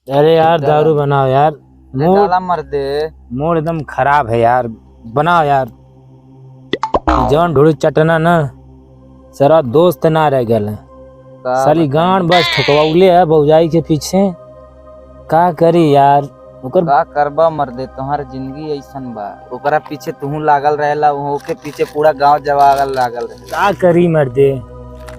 अरे यार दारू बनाओ यार। डाला मर दे। मूड एकदम खराब है यार, बनाओ यार। जौन ढूढ़ी चटना न सारा दोस्त ना रह गए हैं। का साली गांड बस ठोकवाउले है भौजाई के पीछे। का करी यार ओकर। का करबा मर दे, तुम्हार जिंदगी ऐसन बा। ओकरा पीछे तू लागल रहेला, ओके पीछे पूरा गांव जवागल लागल रहे। का करी मर्दे,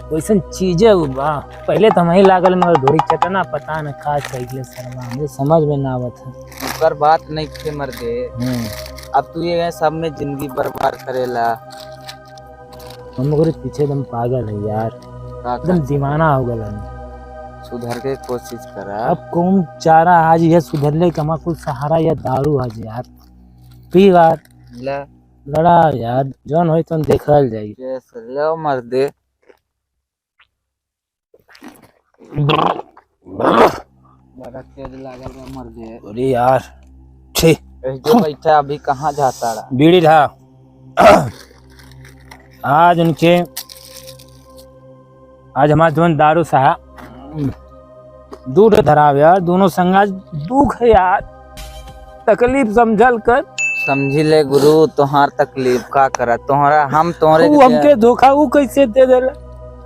वैसन चीजें बा। पहले तो वही लागल मगर ढोरी चटना पता न का चाहिए शर्मा, मुझे समझ में ना आवत है। ओकर बात नहीं थे मर दे। अब तू ये सब में जिंदगी बर्बाद करेला। हम ओकरे पीछे एकदम पागल है यार, का एकदम दीवाना हो गया। सुधर के कोशिश करा। अब कौन चारा आज यह सुधरले कमा कुछ सहारा या दारू आज यार पी यार। ले लड़ा यार जौन हो तो देखल जाई। जैसे ले मर दे। बड़ा तेज लागल बा मर दे। अरे यार छी जो बैठा अभी कहाँ जाता रहा। बीड़ी था आज उनके, आज हमारे दोनों दारू सा दूर धराव यार, दोनों संगा दुख है यार, तकलीफ समझल कर। समझी ले गुरु, तुम्हार तकलीफ का करा तुम्हारा। हम तुम्हारे हमके धोखा वो कैसे दे देला,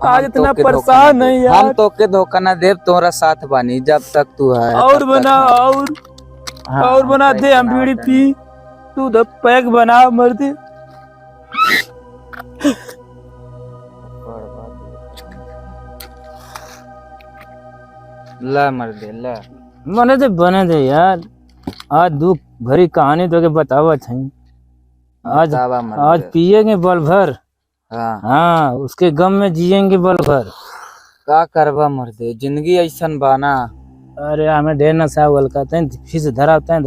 आज इतना परेशान है यार। हम तो के धोखा ना देव, तुम्हारा साथ बानी जब तक तू है। और बना और बना दे, हम बीड़ी पी तू द पैक बना मर दे। ला मर दे ला। बने दे यार। आज दुख भरी कहानी तो के बतावत है। आज पिएंगे बल भर। हाँ उसके गम में जिएंगे बल भर। का करबा मर दे, जिंदगी ऐसन बाना। अरे हमें ढेर नशा हुआ कहते हैं, फिर से धरावता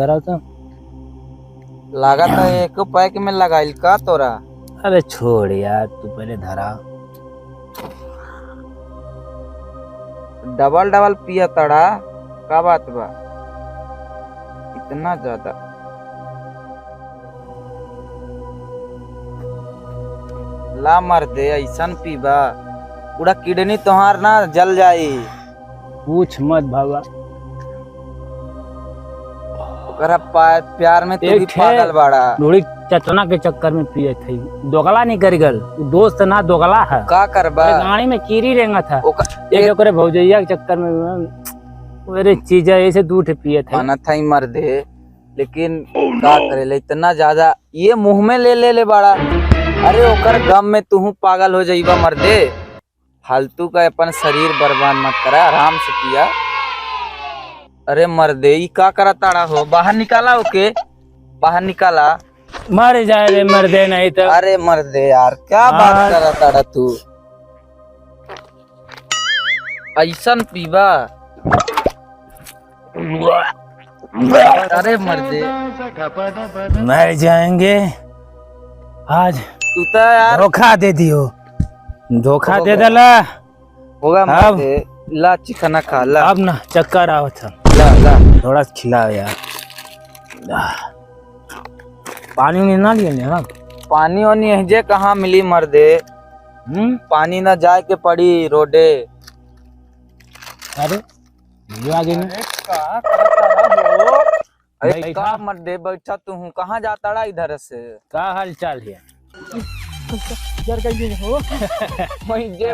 लगा था एक पैक में लगाइल का तोरा। अरे छोड़ यार तू पहले धरा। डबल डबल पिया तड़ा, का बात बा इतना ज्यादा। ला मर दे, ऐसन पीबा पूरा किडनी तुम्हार ना जल जाई। पूछ मत बाबा। ओकरा प्यार में तू भी पागल बाड़ा। लोड़ी चटना के चक्कर में पिए थे, दोगला नहीं करी गल। दोस्त ना दोगला है। का करबा, गाड़ी में कीरी रेंगा था एक ओकरे भौजैया के चक्कर में मेरे चीजें ऐसे दूध पिए थे। आना था ही मर दे, लेकिन का करे इतना ज्यादा ये मुंह में ले बाड़ा। अरे ओकर गम में तू पागल हो जाइबा मर दे। फालतू का अपन शरीर बर्बाद मत करा, आराम से पिया। अरे मर दे, ई का करा ताड़ा हो, बाहर निकाला ओके, बाहर निकाला। मर जाए रे मर दे नहीं तो। अरे मर दे यार, क्या बात करा ताड़ा तू, ऐसन पीबा। अरे मर दे, मर जाएंगे आज। तू तो यार धोखा दे दियो, धोखा दे दला होगा। मर दे, ला चिकना खा ला। अब ना चक्कर आओ था, ला ला थोड़ा खिलाओ यार। पानी नहीं ना लिए ना। पानी वानी हजे कहाँ मिली मर दे। पानी ना जाए के पड़ी रोडे। अरे ये आगे नहीं। अरे का मर दे, बैठा तू हूँ, कहाँ जाता रहा इधर से। का हाल चाल है जे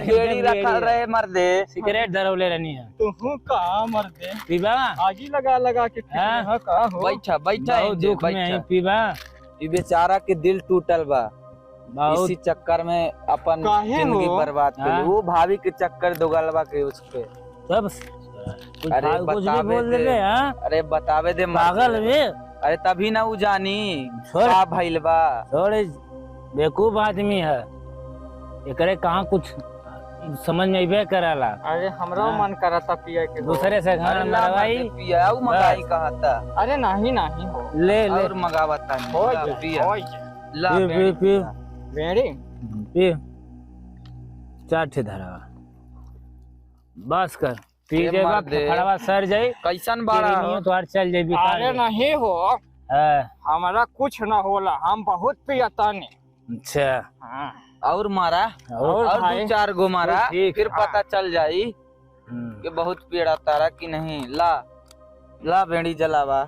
बेड़ी रखल रहे मर दे। सिगरेट धरौले रहनी है तू का मर दे, पीबा आगी लगा के का हो। बैठा बैठा दुख में ही पीबा। ये बेचारा के दिल टूटल बा, इसी चक्कर में अपन जिंदगी बर्बाद कर। वो भाभी के चक्कर दोगलवा के उसके सब। अरे बतावे दे, अरे बतावे दे पागल में। अरे तभी ना वो जानी का भइल बा। थोड़े बेवकूफ आदमी है, एकरे कहाँ कुछ समझ में अबे कराला। अरे हमरा मन करा था पिया के, दूसरे से घर मंगवाई पिया वो मंगाई कहा था। अरे नहीं हो, ले और मंगावता नहीं पिया। ला पी पी बेड़ी पी चार ठे धरा बस कर पी जेबा, फड़वा सर जाई। कैसन बाड़ा तो और चल जाई। अरे नहीं हो, हमारा कुछ ना होला, हम बहुत पियता ने। अच्छा और मारा और 2-4 गो मारा, फिर पता चल जाई कि बहुत पीड़ा तारा कि नहीं। ला ला बेड़ी जलावा।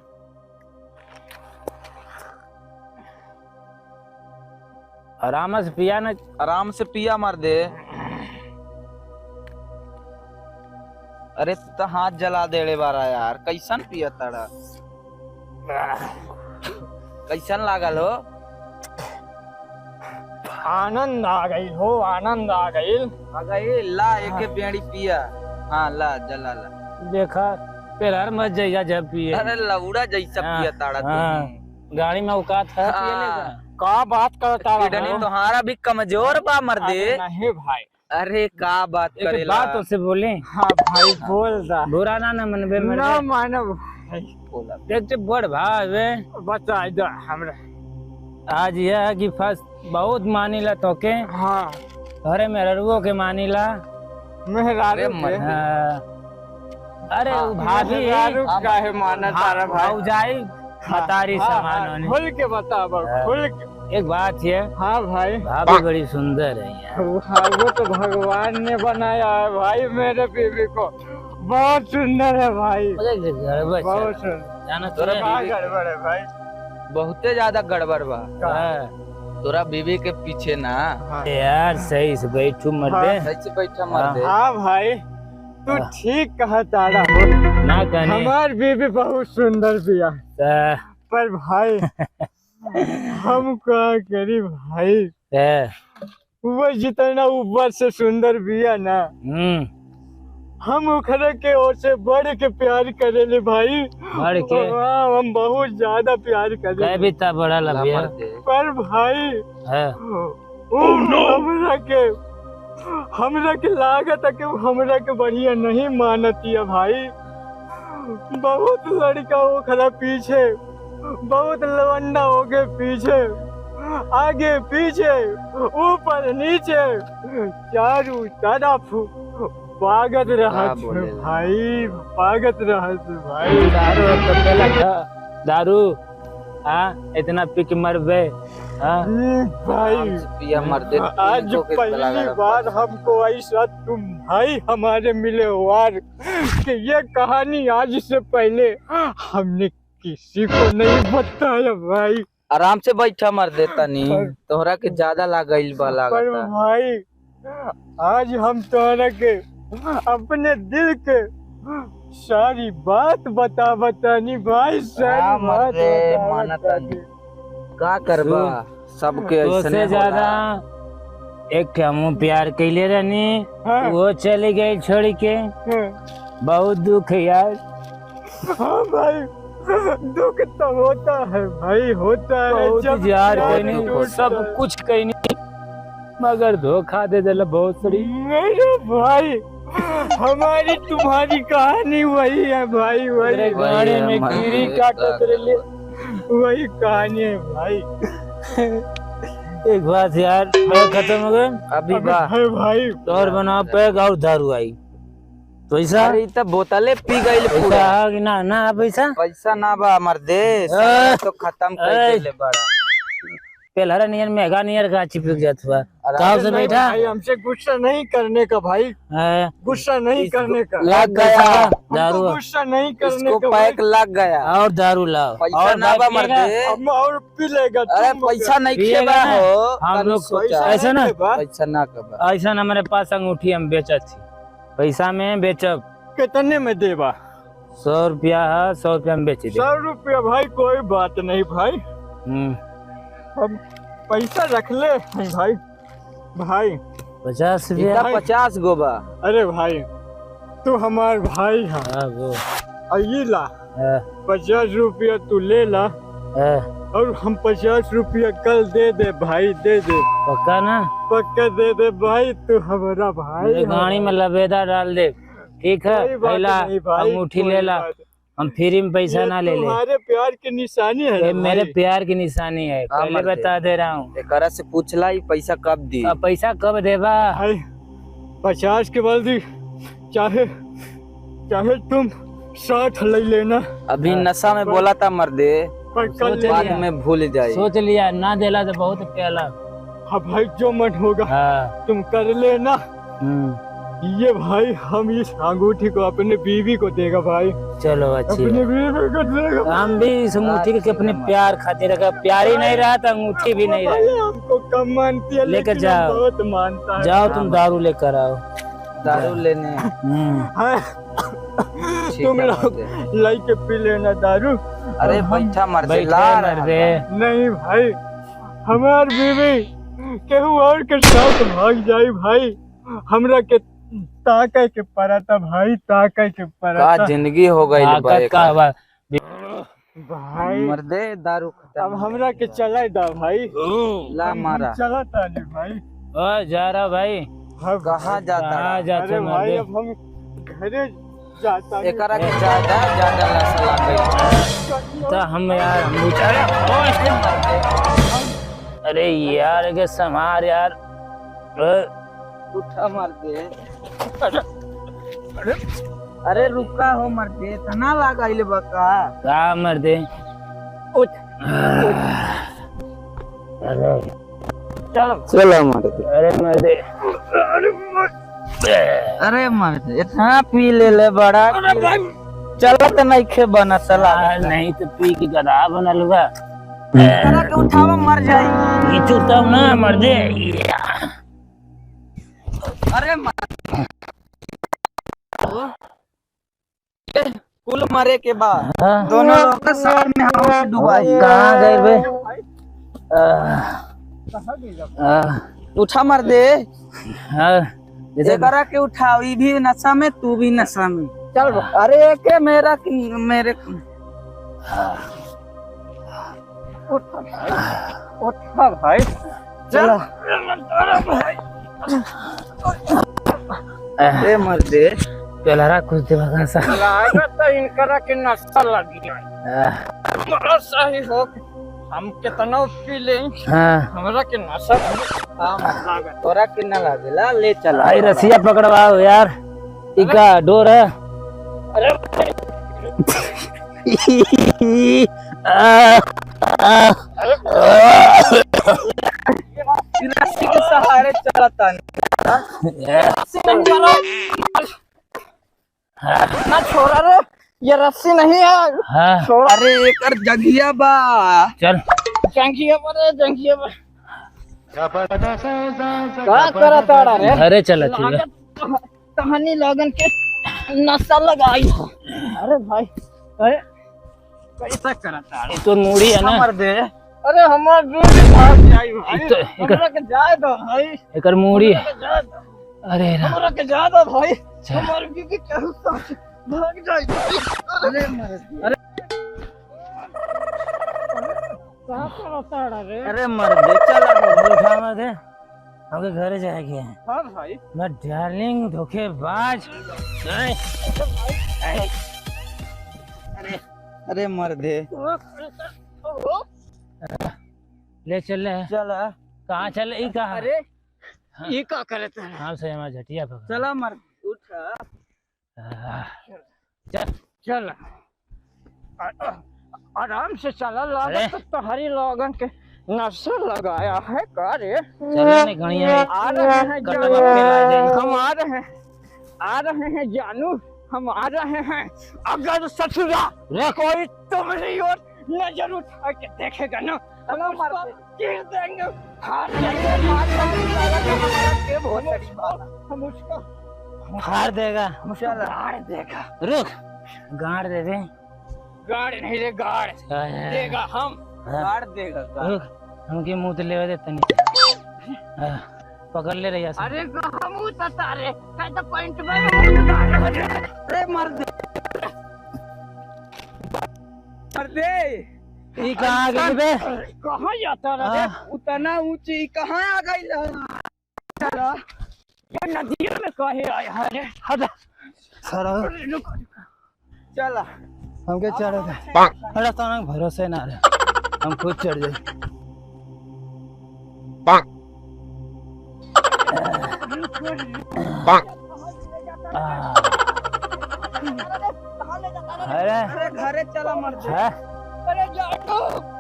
आराम से पिया ना। आराम से पिया मर्दे। अरे तू तो हाथ जला देले बारा यार, कैसन पिया ताड़ा? कैसन लागल हो? आनंद आ गई हो, आनंद आ गई। अगर ला एक बेड़ी पिया। हाँ ला जला ला। देखा पेलर मत जाइया जब पिए। अरे लौड़ा जैसा हाँ, पिया ताड़ा हाँ, तू। गाड़ी में औकात है पियने का। का बात करता किडनी तुम्हारा भी कमजोर बा मर्दे। नहीं भाई। अरे का बात एक करेला? बात उससे बोले। हाँ भाई बोल रहा। बुरा ना मनबे मर ना मानो भाई। बोला। देख बड़ भावे बता दो हमरा। आज यह है कि फर्स्ट बहुत मानीला तोके। हाँ अरे मेहरुओ के मानीला। मेहरारू अरे के। मर्दे। अरे वो भाभी मेहरारू काहे माना तारा भाई? भौजाई हतारी सामान होने। खुल के बता खुल के। एक बात है, हाँ भाई। भाभी बड़ी सुंदर है यार। हाँ, वो तो भगवान ने बनाया है भाई मेरे बीवी को। बहुत सुंदर है भाई, गड़बड़ बहुत चल। सुंदर। जाना तोरा तो क्या बीवी- गड़बड़ है भाई? बहुते ज्यादा गड़बड़ बा। हाँ, तोरा बीवी के पीछे ना। हाँ। यार सही से बैठू मर्दे। सच्ची बैठा मर्दे। हाँ भाई तू हाँ। ठीक कहा तारा हो। ना कहने हमार बीवी बहुत सुंदर बिया, पर भाई हम क्या करी भाई? वो जितना ऊपर से सुंदर बिया ना, हम ओकरा के ओर से बढ़ के प्यार करेले भाई। बढ़ के? हाँ, हम बहुत ज्यादा प्यार करेले। भी ता बड़ा ला लबिया मर्दे। पर भाई है। हमरा के लागत है कि वो हमरा के बढ़िया नहीं मानती है भाई। बहुत लड़का हो खड़ा पीछे, बहुत लवंडा हो गए पीछे, आगे पीछे, ऊपर नीचे, चारों तरफ पागत रहत बोले? भाई, पागत रहत भाई। दारू तो पहला था दारू। हाँ इतना पी के मरबे। हाँ भाई आराम से पिया मर्दे। आज इनको कितना पहली लगा बार हमको ऐसा तुम भाई हमारे मिले वार कि ये कहानी आज से पहले हमने किसी को नहीं बताया भाई। आराम से बैठा मर्दे तनी। तोहरा के ज्यादा लागल बा पर लागता। भाई आज हम तोहरा के अपने दिल के सारी बात बतानी भाई, सारी हाँ, बात मर्दे, माना बतानी। का करबा? सबके तो ऐसने से ज्यादा होला। एक हमू प्यार कैले रहनी, हाँ। वो चली गई छोड़ के। बहुत दुख है यार। हाँ भाई दुख तो होता है भाई, होता है बहुत यार प्यार कोई नहीं, टूटता सब है। कुछ कहीं नहीं, मगर धोखा दे दिला बहुत सड़ी। मेरे भाई हमारी तुम्हारी कहानी वही है भाई, वही गाड़ी में मर्दे, कीड़ी काटत रहे। वही कहानी है भाई। एक बात यार, पैक खत्म हो गए अभी बा। है भाई तो और बनाओ पैक और दारू आई। पैसा अरे त बोतले पी गइल पैसा पूरा। आ कि ना ना पैसा पैसा ना बा मर्दे, सारा तो खत्म कर ए। देले बड़ा। पहला नियर महंगा नियर का चिपक जात हुआ। आराम कहाँ से नहीं बैठा भाई, हमसे गुस्सा नहीं करने का भाई, है? गुस्सा नहीं करने का, लग गया। गया दारू हमको गुस्सा नहीं करने इसको का भाई। पैक लग गया। और दारू लाओ। पैसा और ना बा बात पिएगा? मर्दे। हम और पी लेगा अरे तुम पैसा नहीं पिएगा खेबा ना? हो। हम तनी लोग सोचा। ऐसा ना? नहीं बा। पैसा ना कबा। ऐसा ना हमारे पास अंगूठी हम बेचत थी, पैसा में बेचब। कितने में देवा? 100 रुपया है, 100 रुपया में बेच दे। 100 रुपया भाई, कोई बात नहीं भाई, हम्म, हम पैसा रख ले भाई। भाई 50 इतना रुपया। 50 गो बा। अरे भाई तू हमार भाई है, हाँ, वो ये ला हाँ, 50 रुपया तू ले ला, हाँ, और हम 50 रुपया कल दे दे भाई, दे दे, पक्का ना? पक्का दे दे भाई, तू हमारा भाई मेरे गाड़ी में लबेदा डाल दे, ठीक है? कोई बात पहला नहीं भाई, अंगूठी कोई ले ला, बात- हम फ्री में पैसा ये ना ले ले। तुम्हारे प्यार की निशानी है ये ना मेरे भाई। प्यार की निशानी है, हाँ, पहले मर्दे। बता दे रहा हूँ। एकरा से पूछला ही पैसा कब दी। अब पैसा कब देबा? भाई 50 के बदले चाहे चाहे तुम 60 ले लेना, अभी नशा में बोला था मर्दे, पर कल सोच ले बाद लिया। लेना। में भूल जाए। सोच लिया, ना देला तो बहुत प्याला। हाँ भाई जो मन होगा हाँ, तुम कर लेना, ये भाई हम इस अंगूठी को अपने बीवी को देगा भाई, चलो अच्छी अपने बात। बीवी को देगा। हम भी इस अंगूठी के अपने प्यार खातिर रखा, प्यार ही नहीं रहा तो अंगूठी भी नहीं भाई रहा। हमको कम मानती है लेकर लेकिन जाओ। बहुत मानता है। जाओ तुम दारू लेकर आओ। दारू लेने हाँ, ठीक तुम है लोग मर्दे। लाई के पी लेना दारू। अरे बैठा मर्दे, बैठे ला रहा मर्दे। है। नहीं भाई, हमार बीवी केहू और के साथ भाग जाई भाई, हमरा के ताके के पड़ता भाई, ताके के का पड़ता जिंदगी हो गई ताकत का बा- भाई। मर्दे, दारू खत्म। अब हमरा के चला दा भाई, ला मारा। चला तानी भाई। ओ जा रहा भाई, हम कहाँ जाता कहाँ रहा? जाते अरे भाई मर्दे? अब हम घरे जाता एकरा के ज्यादा ज्यादा नशा लग गई। तो हम यार हम बेचारे अरे यार के समार यार। उठा मर्दे। अरे रुका हो मर्दे, तना लगाइले बका। का मर्दे? उठ अरे चलो मर्दे। अरे मर्दे, अरे मर्दे, इतना पी ले बड़ा। चलत नहीं खे बना सला। नहीं तो पी की गधा बनल बा। एकरा के उठावा मर जाई। नीचू तब ना मर्दे। अरे कुल मरे के बाद हाँ? दोनों लोग का साथ में हवा में डुबाई। कहाँ गए बे? उठा मर दे। हाँ, जैसे एकरा के उठाओ, ई भी नशा में, तू भी नशा में। चल अरे के मेरा मेरे उठा भाई, चलो। ए मर दे। पेलरा कुछ दे बगा सा। लागत है इनकरा के नशा लगी है। बड़ा सही हो, हम कितना पी ले हाँ, हमरा के नशा लागत। तोरा कितना लागेला? ले चला। भाई रसिया पकड़वाओ यार। इका डोर है। अरे रस्सी के सहारे चलता ना छोड़ा रे, ये रस्सी नहीं है। हाँ, छोड़ा अरे एकर जगिया बा। चल जंगिया पर, जंगिया पर क्या करा ताड़ा रे? घरे चल थी। कहानी लगन के नशा लगाई हो। अरे भाई, अरे कैसा करा ताड़ा? तो मूड़ी है ना। मर दे। अरे हमार दूर भाग जाई भाई, तो हमरा के जाए दो भाई, एकर मूड़ी है। हमरा के जाए दो, अरे रा- हमरा के जाए दो भाई, हमार बीबी केहू साथ भाग जाई। अरे मर दे। अरे क्या करा ताड़ा रे? अरे मर दे। चला उठा मत दे, हमके घरे जाएंगे। हाँ भाई, मैं डार्लिंग धोखेबाज। नहीं, अरे मर दे। ले चल ले। चला। कहाँ चल? ई कहाँ? अरे ये क्या करे ताड़ा? हाँ से हमारा झटिया पकड़। चला मर उठा। चल चल आराम से चला, अरे। लागत तो तुम्हारी लोगन के नशा लगाया है का रे? चलो नहीं गणिया आ रहे हैं कटवा जानू, के ला दे। हम आ रहे हैं जानू, हम आ रहे हैं। अगर ससुरा कोई तुम्हारी ओर नजर उठा के देखेगा ना, हम उसको चीर देंगे, फाड़ देंगे, मार देंगे, हमारा के बहुत बड़ी बात है। हम उसको फाड़ देगा। गाड़ देगा। रुक, गाड़ दे दे। गाड़ नहीं रे, गाड़ देगा हम। गाड़ देगा का? रुक, हमके मुंह तो लेवे दे तनी। पकड़ ले रही है। अरे हम उतारे काय तो पॉइंट में अरे मर दे। मर दे। ई कहाँ गई बे? कहाँ जाता रे? उतना ऊंची कहाँ आ गई? चला ये नदियों में कहे आया है रे? हट सरो। रुक, चला। हमके चढ़े दे। अरे तो ना भरोसे ना रे, हम खुद चढ़ जाए। अरे अरे घरे चला मर दे। है?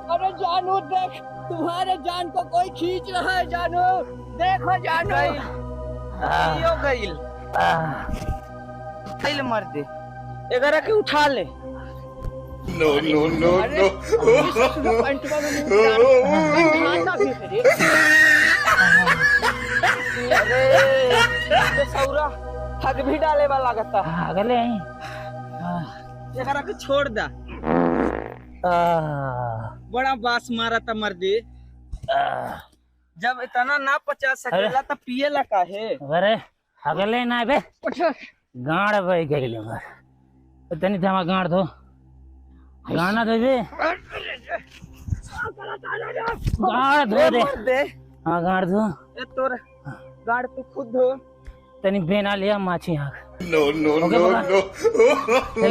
अरे जानू देख, तुम्हारे जान को कोई खींच रहा है जानू, देखो जानू। हो गई। ले मर दे एगरा के उठा ले No, no, no, no. अरे सौरा हग भी डाले वाला लगता अगले एगरा के छोड़ दा बड़ा बास मारा था मर्दे जब इतना ना पचा सकेला तो पिए ला काहे अरे अगले ना बे गाड़ भाई गई मर तनी थमा गाड़ दो गाना दे बे गाड़ धो दे हाँ गाड़ दो ए तोर गाड़ तू खुद धो तनी बेना लिया माछी आँख No, no, no, no.